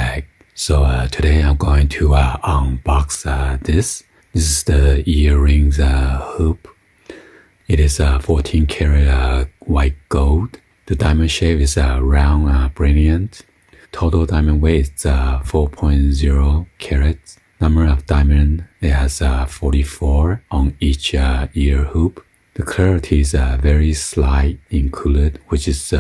bag. So today I'm going to unbox this. This is the earrings hoop. It is 14 karat white gold. The diamond shape is round, brilliant. Total diamond weight is 4.0 carats. Number of diamond, it has 44 on each ear hoop. The clarity is very slight included, which is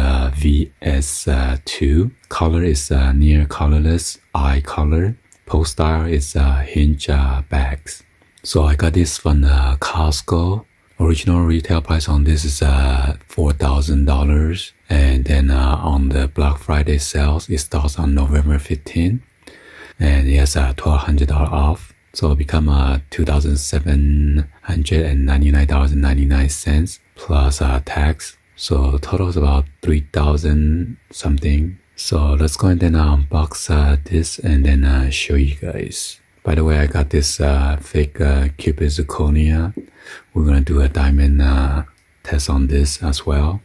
VS2. Color is near colorless, eye color. Post style is hinge bags. So I got this from Costco. Original retail price on this is $4,000. And then on the Black Friday sales, it starts on November 15. And it has $1,200 off. So it become $2,799.99 plus tax. So total is about $3,000 something. So let's go ahead and unbox this and then show you guys. By the way, I got this fake Cupid zirconia. We're gonna do a diamond test on this as well.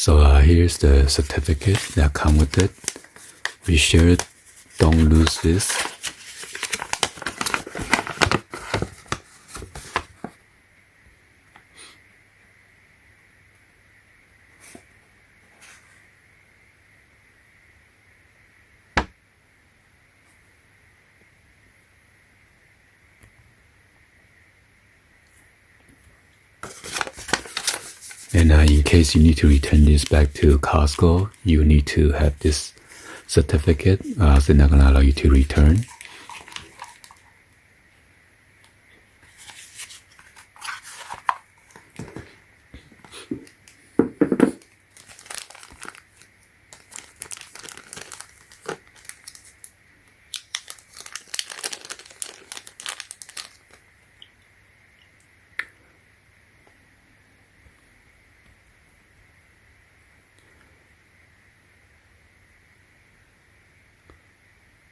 So here's the certificate that come with it. Be sure don't lose this. And in case you need to return this back to Costco, you need to have this certificate. So they're not going to allow you to return.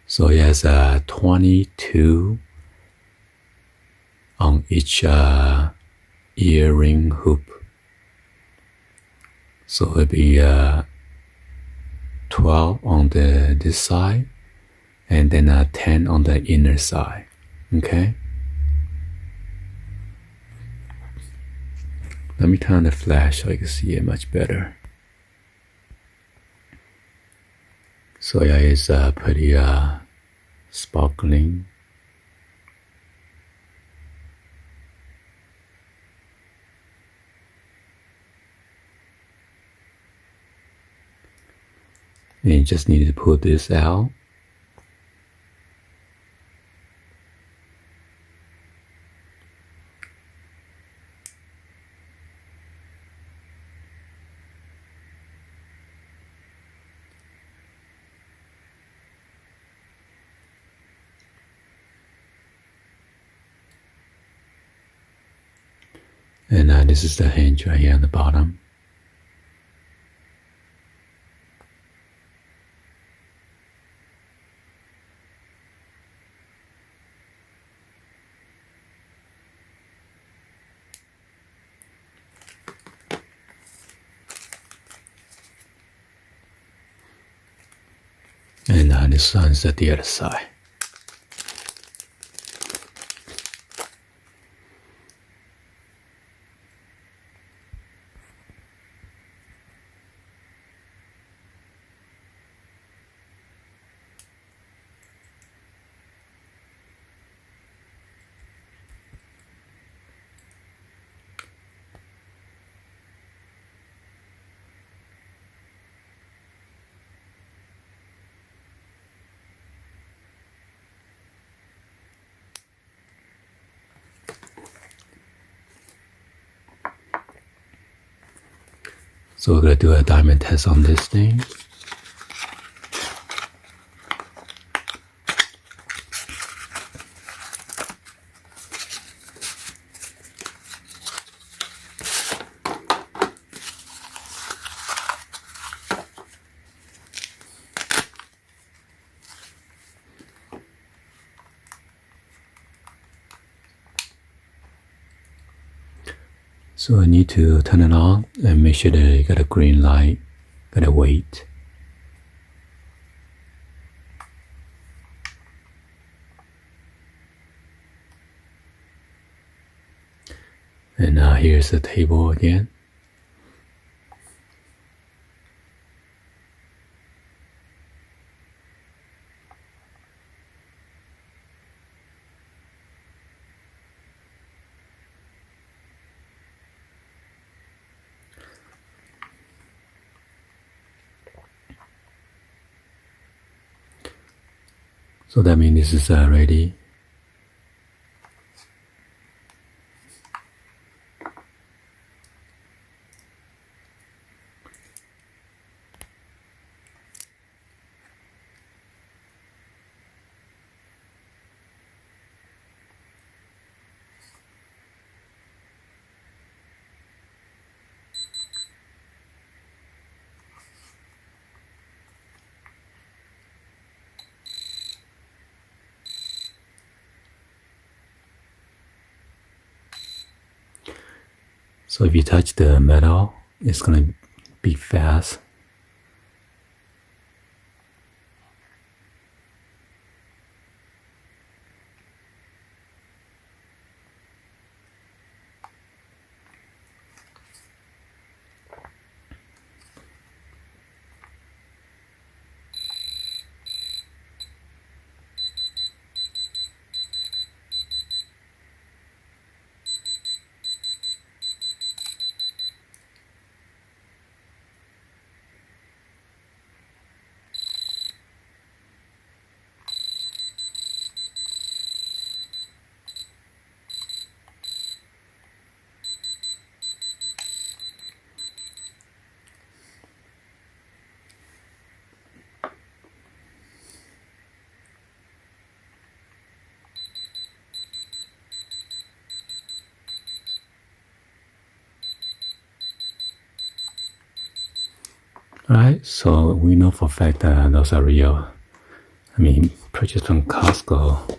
So it has 22 on each earring hoop. So it'll be 12 on this side and then 10 on the inner side. Okay. Let me turn on the flash so you can see it much better. So yeah, it's pretty sparkling. And you just need to pull this out. And this is the hinge right here on the bottom. And this one's at the other side. So we're going to do a diamond test on this thing. So I need to turn it on and make sure that you got a green light. Gotta wait. And here's the table again. So that means this is ready. So if you touch the metal, it's gonna be fast. Alright, so we know for a fact that those are real. I mean, purchased from Costco.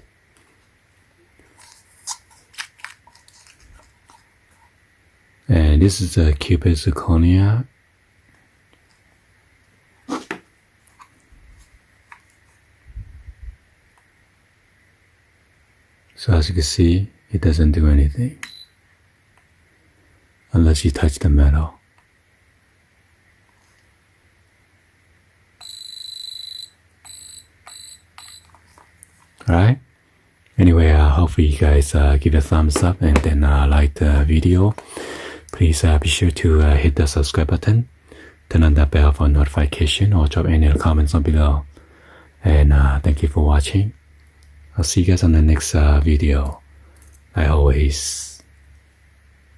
And this is a Cupid zirconia. So as you can see, it doesn't do anything unless you touch the metal. Alright? Anyway, hopefully you guys give it a thumbs up and then like the video. Please be sure to hit the subscribe button, turn on the bell for notification, or drop any comments on below. And thank you for watching. I'll see you guys on the next video. Like always,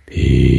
peace.